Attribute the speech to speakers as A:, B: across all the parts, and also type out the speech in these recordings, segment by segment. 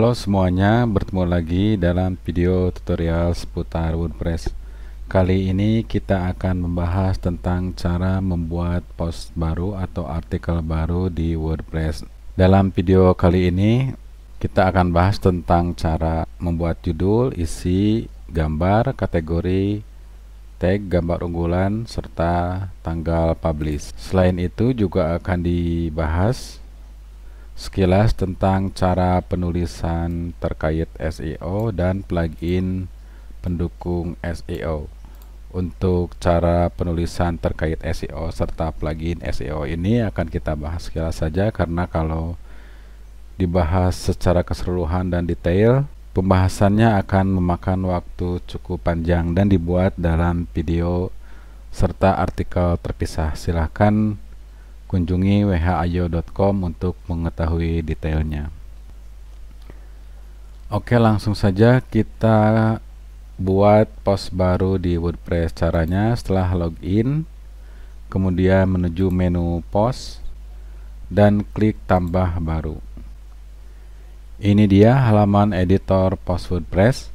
A: Halo semuanya, bertemu lagi dalam video tutorial seputar WordPress. Kali ini kita akan membahas tentang cara membuat post baru atau artikel baru di WordPress. Dalam video kali ini kita akan bahas tentang cara membuat judul, isi, gambar, kategori, tag, gambar unggulan, serta tanggal publish. Selain itu juga akan dibahas sekilas tentang cara penulisan terkait SEO dan plugin pendukung SEO. Untuk cara penulisan terkait SEO serta plugin SEO ini akan kita bahas sekilas saja, karena kalau dibahas secara keseluruhan dan detail, pembahasannya akan memakan waktu cukup panjang dan dibuat dalam video serta artikel terpisah. Silahkan kunjungi whayo.com untuk mengetahui detailnya. Oke, langsung saja kita buat post baru di WordPress. Caranya setelah login, kemudian menuju menu post dan klik tambah baru. Ini dia halaman editor post WordPress.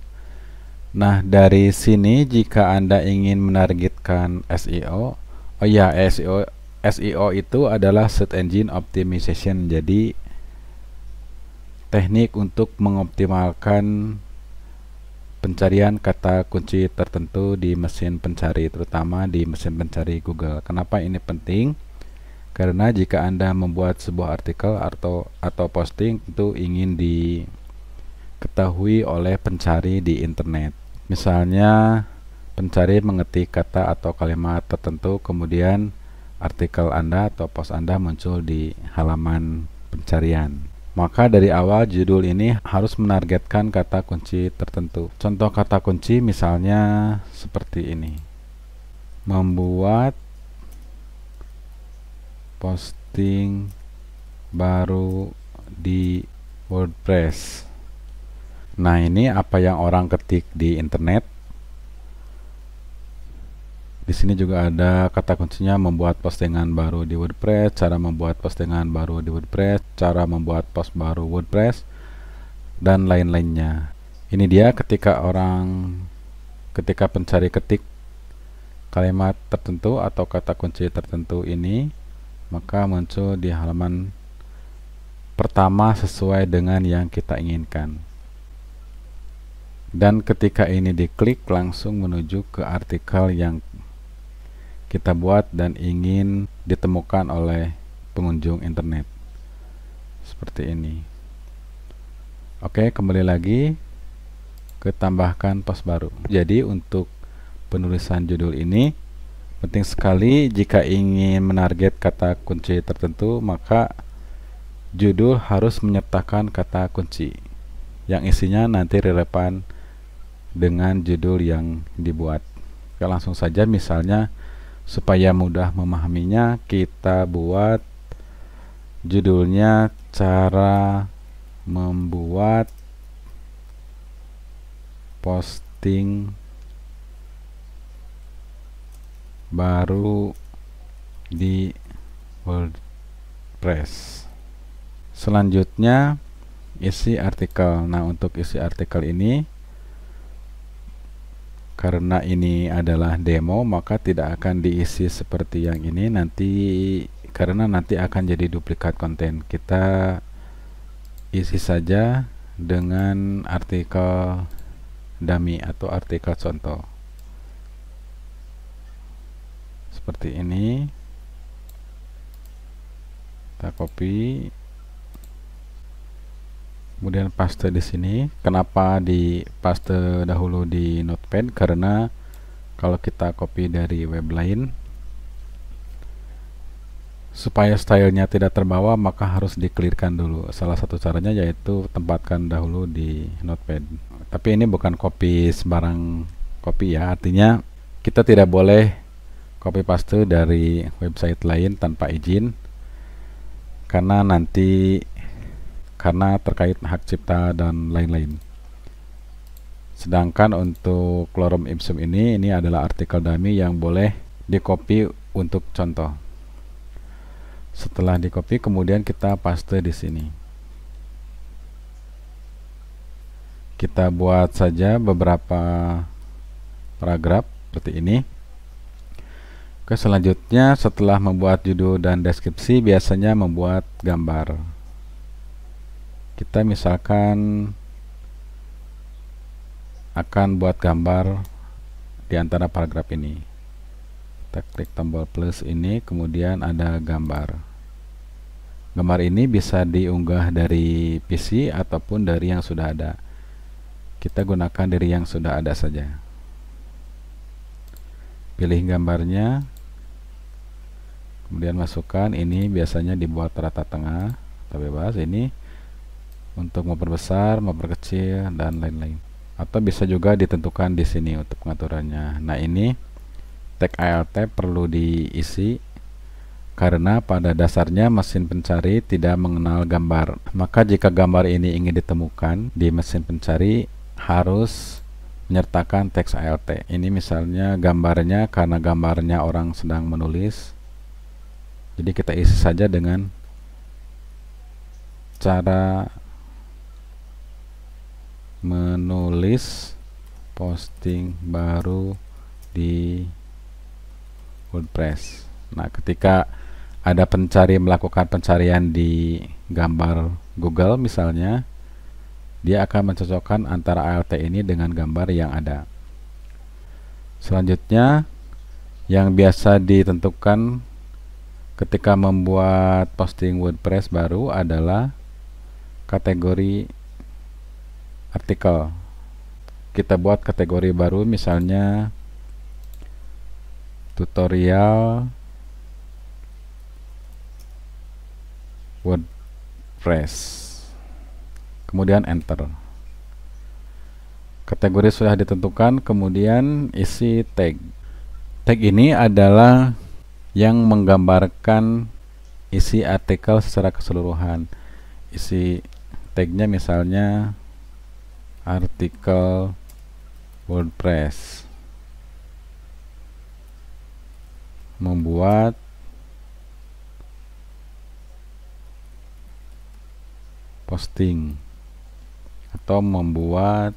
A: Nah, dari sini jika Anda ingin menargetkan SEO, SEO itu adalah Search Engine Optimization. Jadi teknik untuk mengoptimalkan pencarian kata kunci tertentu di mesin pencari, terutama di mesin pencari Google. Kenapa ini penting? Karena jika Anda membuat sebuah artikel atau posting, itu ingin diketahui oleh pencari di internet. Misalnya pencari mengetik kata atau kalimat tertentu, kemudian artikel Anda atau post Anda muncul di halaman pencarian. Maka dari awal judul ini harus menargetkan kata kunci tertentu. Contoh kata kunci misalnya seperti ini: membuat posting baru di WordPress. Nah, ini apa yang orang ketik di internet. Di sini juga ada kata kuncinya membuat postingan baru di WordPress, cara membuat postingan baru di WordPress, cara membuat post baru WordPress, dan lain-lainnya. Ini dia ketika pencari ketik kalimat tertentu atau kata kunci tertentu ini, maka muncul di halaman pertama sesuai dengan yang kita inginkan. Dan ketika ini diklik, langsung menuju ke artikel yang kita buat dan ingin ditemukan oleh pengunjung internet. Seperti ini. Oke, kembali lagi ke tambahkan post baru. Jadi untuk penulisan judul ini penting sekali. Jika ingin menarget kata kunci tertentu, maka judul harus menyertakan kata kunci yang isinya nanti relevan dengan judul yang dibuat. Oke, langsung saja. Misalnya supaya mudah memahaminya, kita buat judulnya cara membuat posting baru di WordPress. Selanjutnya isi artikel. Nah, untuk isi artikel ini, karena ini adalah demo, maka tidak akan diisi seperti yang ini karena nanti akan jadi duplikat konten. Kita isi saja dengan artikel dummy atau artikel contoh. Seperti ini. Kita copy. Kemudian paste di sini. Kenapa di paste dahulu di Notepad? Karena kalau kita copy dari web lain, supaya stylenya tidak terbawa, maka harus di-clearkan dulu. Salah satu caranya yaitu tempatkan dahulu di Notepad. Tapi ini bukan copy sembarang copy ya. Artinya kita tidak boleh copy paste dari website lain tanpa izin, karena terkait hak cipta dan lain-lain. Sedangkan untuk lorem ipsum ini adalah artikel dummy yang boleh di-copy untuk contoh. Setelah di-copy, kemudian kita paste di sini. Kita buat saja beberapa paragraf seperti ini. Oke, selanjutnya setelah membuat judul dan deskripsi biasanya membuat gambar. Kita misalkan akan buat gambar di antara paragraf ini. Kita klik tombol plus ini, kemudian ada gambar. Gambar ini bisa diunggah dari PC ataupun dari yang sudah ada. Kita gunakan dari yang sudah ada saja. Pilih gambarnya, kemudian masukkan. Ini biasanya dibuat rata tengah atau bebas. Ini untuk memperbesar, memperkecil, dan lain-lain. Atau bisa juga ditentukan di sini untuk pengaturannya. Nah, ini tag alt perlu diisi karena pada dasarnya mesin pencari tidak mengenal gambar. Maka jika gambar ini ingin ditemukan di mesin pencari harus menyertakan teks alt. Ini misalnya gambarnya, karena gambarnya orang sedang menulis, jadi kita isi saja dengan cara menulis posting baru di WordPress. Nah, ketika ada pencari melakukan pencarian di gambar Google misalnya, dia akan mencocokkan antara alt ini dengan gambar yang ada. Selanjutnya, yang biasa ditentukan ketika membuat posting WordPress baru adalah kategori artikel. Kita buat kategori baru, misalnya tutorial WordPress, kemudian enter. Kategori sudah ditentukan, kemudian isi tag. Tag ini adalah yang menggambarkan isi artikel secara keseluruhan. Isi tagnya misalnya artikel WordPress, membuat posting, atau membuat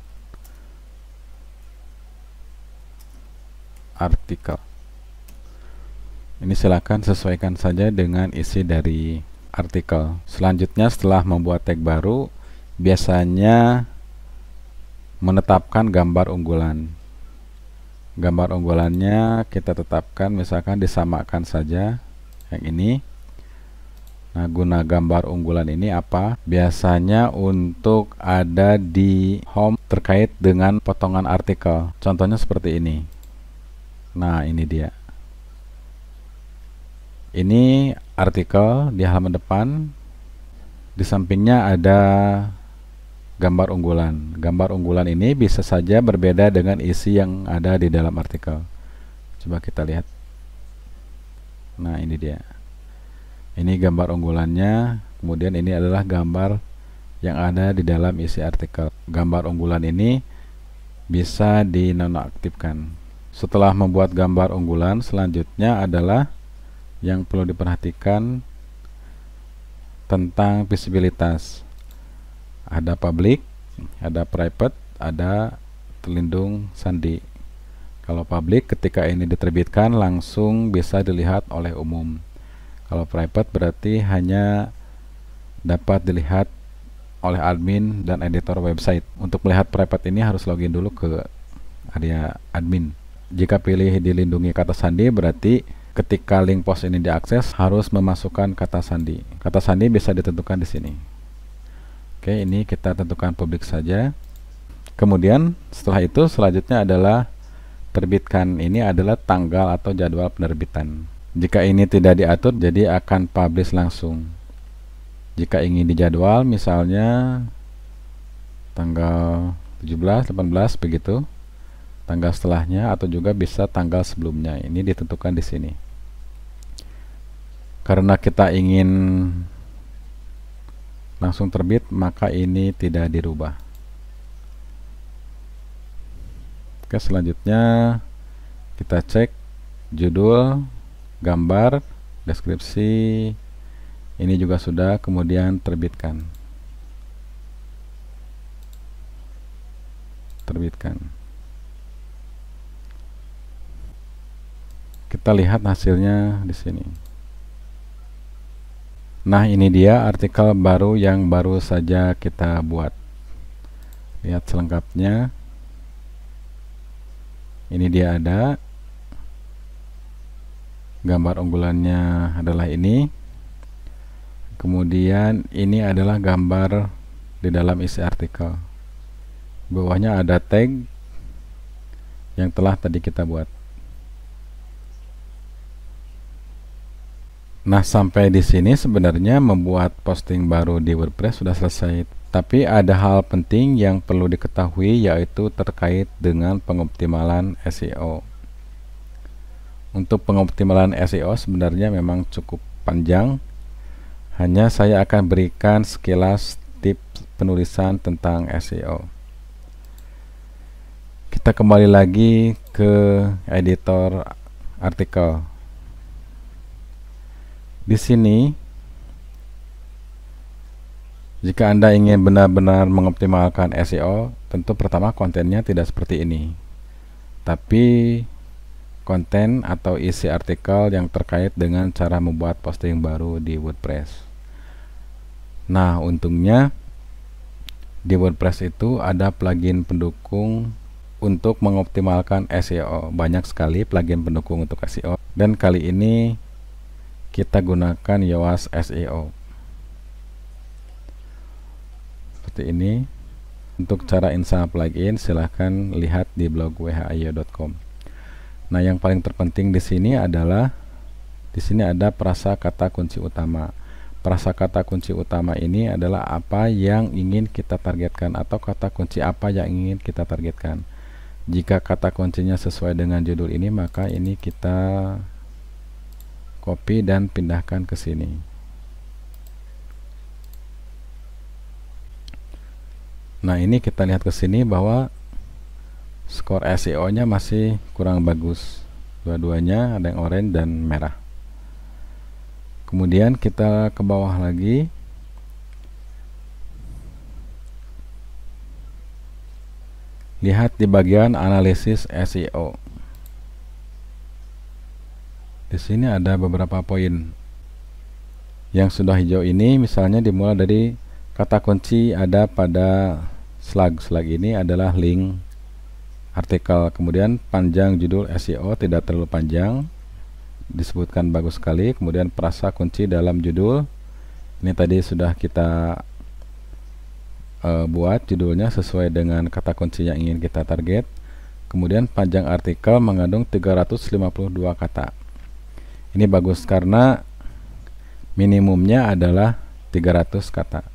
A: artikel. Ini silakan sesuaikan saja dengan isi dari artikel. Selanjutnya, setelah membuat tag baru, biasanya menetapkan gambar unggulan. Gambar unggulannya kita tetapkan, misalkan disamakan saja yang ini. Nah, guna gambar unggulan ini apa? Biasanya untuk ada di home terkait dengan potongan artikel. Contohnya seperti ini. Nah, ini dia. Ini artikel di halaman depan. Di sampingnya ada gambar unggulan. Gambar unggulan ini bisa saja berbeda dengan isi yang ada di dalam artikel. Coba kita lihat. Nah, ini dia. Ini gambar unggulannya, kemudian ini adalah gambar yang ada di dalam isi artikel. Gambar unggulan ini bisa dinonaktifkan. Setelah membuat gambar unggulan, selanjutnya adalah yang perlu diperhatikan tentang visibilitas. Ada public, ada private, ada terlindung sandi. Kalau public, ketika ini diterbitkan langsung bisa dilihat oleh umum. Kalau private berarti hanya dapat dilihat oleh admin dan editor website. Untuk melihat private ini harus login dulu ke area admin. Jika pilih dilindungi kata sandi, berarti ketika link post ini diakses harus memasukkan kata sandi. Kata sandi bisa ditentukan di sini. Oke, ini kita tentukan publik saja. Kemudian setelah itu selanjutnya adalah terbitkan. Ini adalah tanggal atau jadwal penerbitan. Jika ini tidak diatur, jadi akan publish langsung. Jika ingin dijadwal, misalnya tanggal 17, 18 begitu, tanggal setelahnya, atau juga bisa tanggal sebelumnya. Ini ditentukan di sini. Karena kita ingin langsung terbit, maka ini tidak dirubah. Oke, selanjutnya kita cek judul, gambar, deskripsi. Ini juga sudah, kemudian terbitkan. terbitkan. Kita lihat hasilnya di sini. Nah, ini dia artikel baru yang baru saja kita buat. Lihat selengkapnya. Ini dia ada. Gambar unggulannya adalah ini. Kemudian ini adalah gambar di dalam isi artikel. Bawahnya ada tag yang telah tadi kita buat. Nah, sampai di sini sebenarnya membuat posting baru di WordPress sudah selesai. Tapi ada hal penting yang perlu diketahui, yaitu terkait dengan pengoptimalan SEO. Untuk pengoptimalan SEO sebenarnya memang cukup panjang. Hanya saya akan berikan sekilas tips penulisan tentang SEO. Kita kembali lagi ke editor artikel. Di sini, jika Anda ingin benar-benar mengoptimalkan SEO, tentu pertama kontennya tidak seperti ini, tapi konten atau isi artikel yang terkait dengan cara membuat posting baru di WordPress. Nah, untungnya di WordPress itu ada plugin pendukung untuk mengoptimalkan SEO. Banyak sekali plugin pendukung untuk SEO, dan kali ini kita gunakan Yoast SEO. Seperti ini. Untuk cara install plugin silahkan lihat di blog whaio.com. Nah, yang paling terpenting di sini adalah ada prasakata kunci utama. Prasakata kunci utama ini adalah apa yang ingin kita targetkan, atau kata kunci apa yang ingin kita targetkan. Jika kata kuncinya sesuai dengan judul ini, maka ini kita copy dan pindahkan ke sini. Nah, ini kita lihat ke sini bahwa skor SEO-nya masih kurang bagus. Dua-duanya ada yang oranye dan merah. Kemudian kita ke bawah lagi. Lihat di bagian analisis SEO. Di sini ada beberapa poin. Yang sudah hijau ini misalnya dimulai dari kata kunci ada pada slug. Slug ini adalah link artikel. Kemudian panjang judul SEO tidak terlalu panjang, disebutkan bagus sekali. Kemudian prasa kunci dalam judul. Ini tadi sudah kita buat judulnya sesuai dengan kata kunci yang ingin kita target. Kemudian panjang artikel mengandung 352 kata. Ini bagus karena minimumnya adalah 300 kata.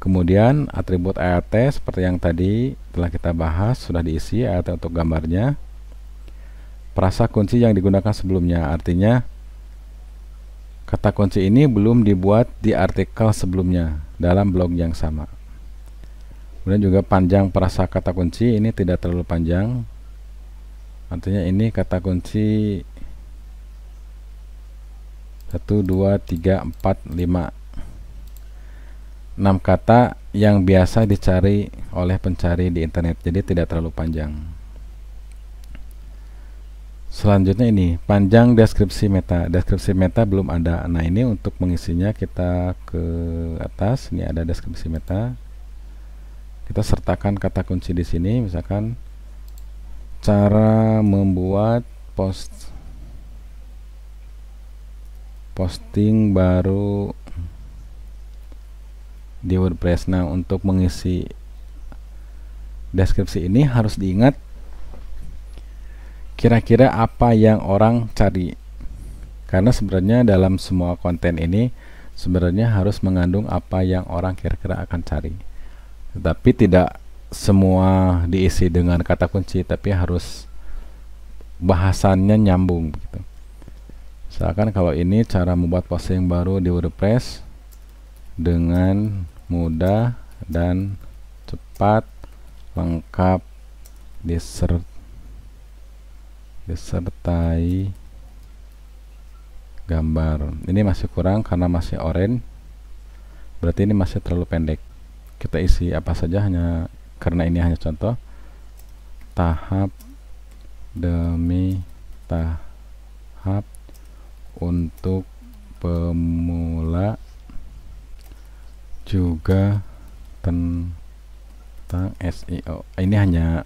A: Kemudian atribut ART seperti yang tadi telah kita bahas, sudah diisi ART untuk gambarnya. Prasa kunci yang digunakan sebelumnya, artinya kata kunci ini belum dibuat di artikel sebelumnya dalam blog yang sama. Kemudian juga panjang prasa kata kunci ini tidak terlalu panjang, artinya ini kata kunci 1, 2, 3, 4, 5, 6 kata yang biasa dicari oleh pencari di internet, jadi tidak terlalu panjang. Selanjutnya ini panjang deskripsi meta. Deskripsi meta belum ada. Nah, ini untuk mengisinya kita ke atas. Ini ada deskripsi meta. Kita sertakan kata kunci di sini, misalkan cara membuat posting baru di WordPress. Nah, untuk mengisi deskripsi ini harus diingat kira-kira apa yang orang cari, karena sebenarnya dalam semua konten ini sebenarnya harus mengandung apa yang orang kira-kira akan cari. Tetapi tidak semua diisi dengan kata kunci, tapi harus bahasannya nyambung gitu. Misalkan kalau ini cara membuat posting baru di WordPress dengan mudah dan cepat, lengkap, disertai gambar. Ini masih kurang karena masih oranye, berarti ini masih terlalu pendek. Kita isi apa saja hanya karena ini hanya contoh. tahap demi tahap untuk pemula, juga tentang SEO. Ini hanya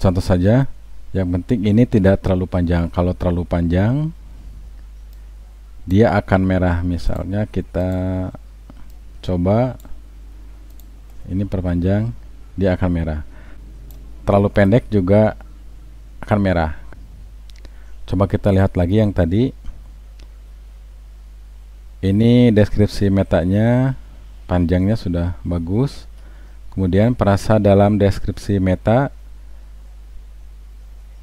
A: contoh saja, yang penting ini tidak terlalu panjang. Kalau terlalu panjang dia akan merah. Misalnya kita coba ini perpanjang, dia akan merah. Terlalu pendek juga akan merah. Coba kita lihat lagi yang tadi. Ini deskripsi metanya, panjangnya sudah bagus. Kemudian frasa dalam deskripsi meta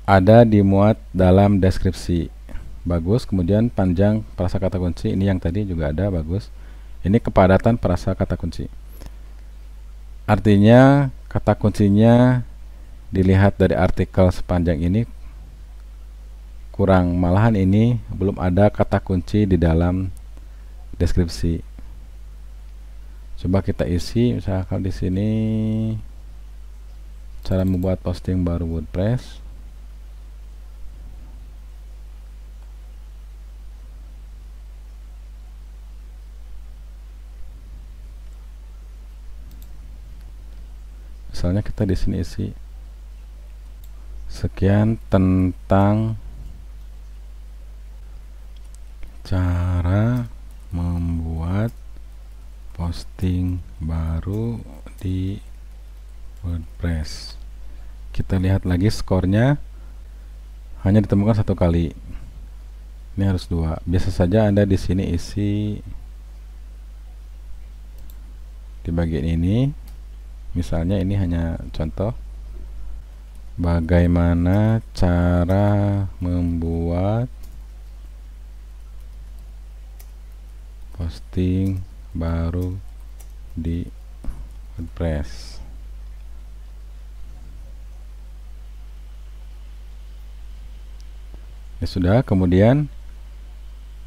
A: ada dimuat dalam deskripsi, bagus. Kemudian panjang frasa kata kunci, ini yang tadi juga ada, bagus. Ini kepadatan frasa kata kunci. Artinya kata kuncinya dilihat dari artikel sepanjang ini kurang, malahan ini belum ada kata kunci di dalam deskripsi. Coba kita isi, misalkan di sini cara membuat posting baru WordPress. Misalnya kita di sini isi sekian tentang cara membuat posting baru di WordPress. Kita lihat lagi skornya hanya ditemukan 1 kali. Ini harus 2. Biasa saja Anda di sini isi di bagian ini. Misalnya ini hanya contoh bagaimana cara membuat posting baru di WordPress. Ya sudah. Kemudian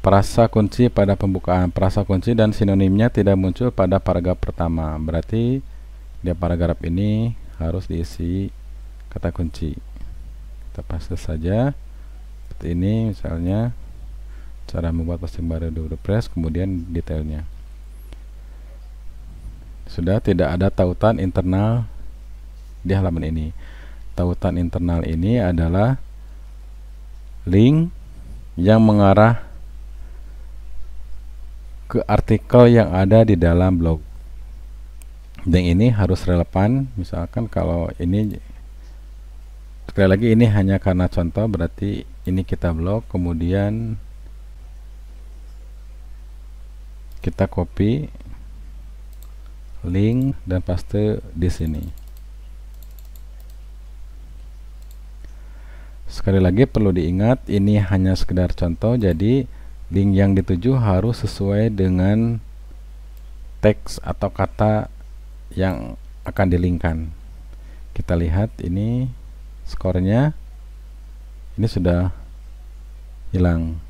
A: frasa kunci pada pembukaan. Frasa kunci dan sinonimnya tidak muncul pada paragraf pertama, berarti di paragraf ini harus diisi kata kunci. Kita paste saja seperti ini, misalnya cara membuat posting baru di WordPress, kemudian detailnya. Sudah, tidak ada tautan internal di halaman ini. Tautan internal ini adalah link yang mengarah ke artikel yang ada di dalam blog. Dan ini harus relevan. Misalkan kalau ini, sekali lagi ini hanya karena contoh, berarti ini kita blog, kemudian kita copy link dan paste di sini. Sekali lagi perlu diingat, ini hanya sekedar contoh, jadi link yang dituju harus sesuai dengan teks atau kata yang akan dilingkan. Kita lihat ini skornya, ini sudah hilang.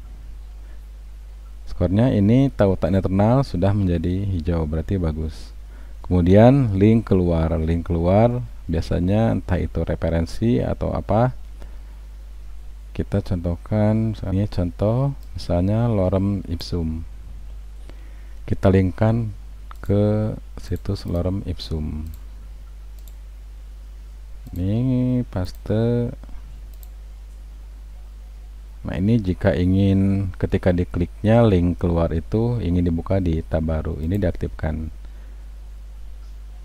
A: Skornya ini tautan internal sudah menjadi hijau, berarti bagus. Kemudian link keluar biasanya entah itu referensi atau apa. Kita contohkan, misalnya contoh misalnya lorem ipsum. Kita linkkan ke situs lorem ipsum. Ini paste. Nah, ini jika ingin ketika dikliknya link keluar itu ingin dibuka di tab baru, ini diaktifkan.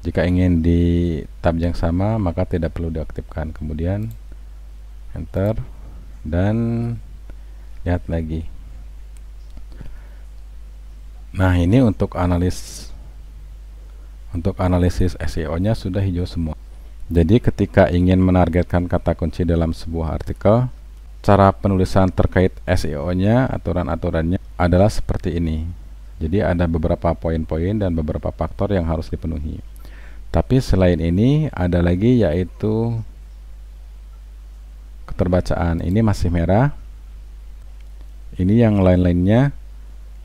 A: Jika ingin di tab yang sama maka tidak perlu diaktifkan. Kemudian enter dan lihat lagi. Nah, ini untuk analisis SEO-nya sudah hijau semua. Jadi ketika ingin menargetkan kata kunci dalam sebuah artikel, cara penulisan terkait SEO-nya, aturan-aturannya adalah seperti ini. Jadi ada beberapa poin-poin dan beberapa faktor yang harus dipenuhi. Tapi selain ini ada lagi, yaitu keterbacaan. Ini masih merah. Ini yang lain-lainnya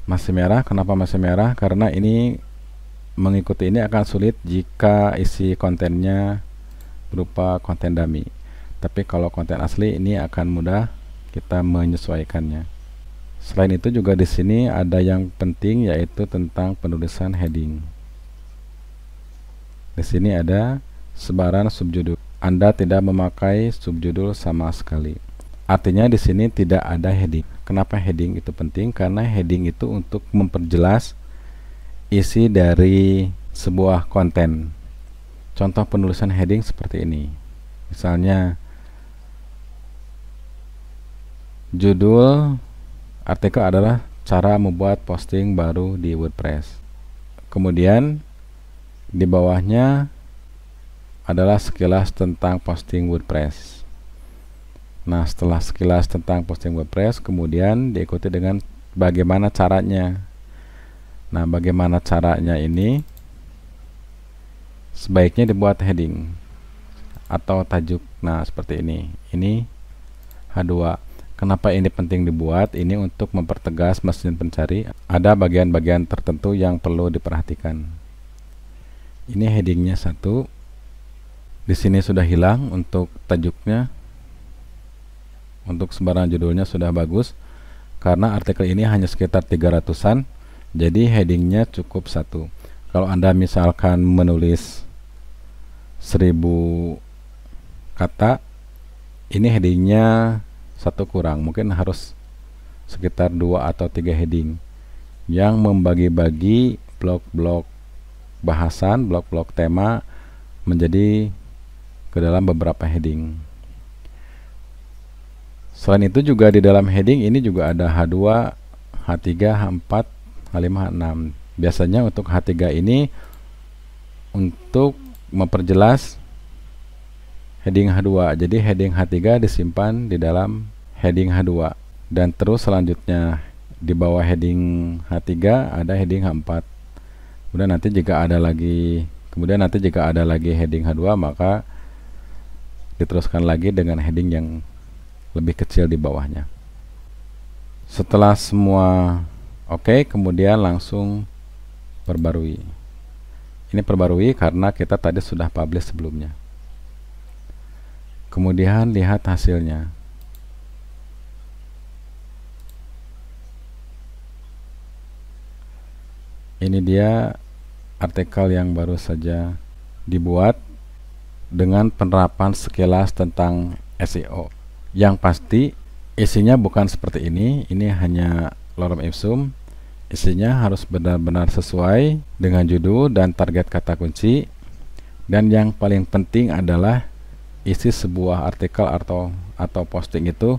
A: masih merah. Kenapa masih merah? Karena ini mengikuti ini akan sulit jika isi kontennya berupa konten dummy. Tapi kalau konten asli ini akan mudah kita menyesuaikannya. Selain itu juga di sini ada yang penting, yaitu tentang penulisan heading. Di sini ada sebaran subjudul. Anda tidak memakai subjudul sama sekali. Artinya di sini tidak ada heading. Kenapa heading itu penting? Karena heading itu untuk memperjelas isi dari sebuah konten. Contoh penulisan heading seperti ini. Misalnya judul artikel adalah cara membuat posting baru di WordPress. Kemudian di bawahnya adalah sekilas tentang posting WordPress. Nah, setelah sekilas tentang posting WordPress, kemudian diikuti dengan bagaimana caranya. Nah, bagaimana caranya ini sebaiknya dibuat heading atau tajuk. Nah, seperti ini. Ini H2. Kenapa ini penting dibuat? Ini untuk mempertegas mesin pencari. Ada bagian-bagian tertentu yang perlu diperhatikan. Ini headingnya 1. Di sini sudah hilang untuk tajuknya. Untuk sebaran judulnya sudah bagus. Karena artikel ini hanya sekitar 300-an. Jadi headingnya cukup 1. Kalau Anda misalkan menulis 1000 kata, ini headingnya 1 kurang, mungkin harus sekitar 2 atau 3 heading yang membagi-bagi blok-blok bahasan, blok-blok tema menjadi ke dalam beberapa heading. Selain itu juga di dalam heading ini juga ada H2, H3, H4, H5, H6. Biasanya untuk H3 ini untuk memperjelas heading H2. Jadi heading H3 disimpan di dalam heading H2. Dan terus selanjutnya di bawah heading H3 ada heading H4. Kemudian nanti jika ada lagi heading H2, maka diteruskan lagi dengan heading yang lebih kecil di bawahnya. Setelah semua oke, kemudian langsung perbarui. Ini perbarui karena kita tadi sudah publish sebelumnya. Kemudian lihat hasilnya. Ini dia artikel yang baru saja dibuat dengan penerapan sekilas tentang SEO. Yang pasti isinya bukan seperti ini hanya lorem ipsum. Isinya harus benar-benar sesuai dengan judul dan target kata kunci. Dan yang paling penting adalah isi sebuah artikel atau posting itu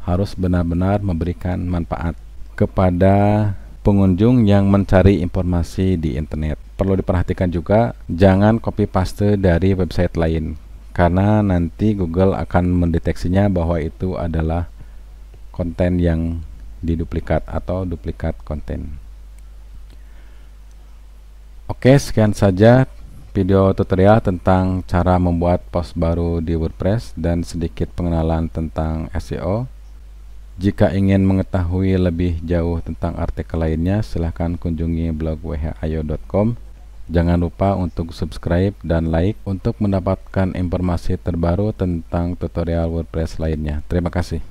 A: harus benar-benar memberikan manfaat kepada pengunjung yang mencari informasi di internet. Perlu diperhatikan juga, jangan copy paste dari website lain, karena nanti Google akan mendeteksinya bahwa itu adalah konten yang diduplikat atau duplikat konten. Oke, sekian saja video tutorial tentang cara membuat post baru di WordPress dan sedikit pengenalan tentang SEO. Jika ingin mengetahui lebih jauh tentang artikel lainnya, silahkan kunjungi blog whayo.com. Jangan lupa untuk subscribe dan like untuk mendapatkan informasi terbaru tentang tutorial WordPress lainnya. Terima kasih.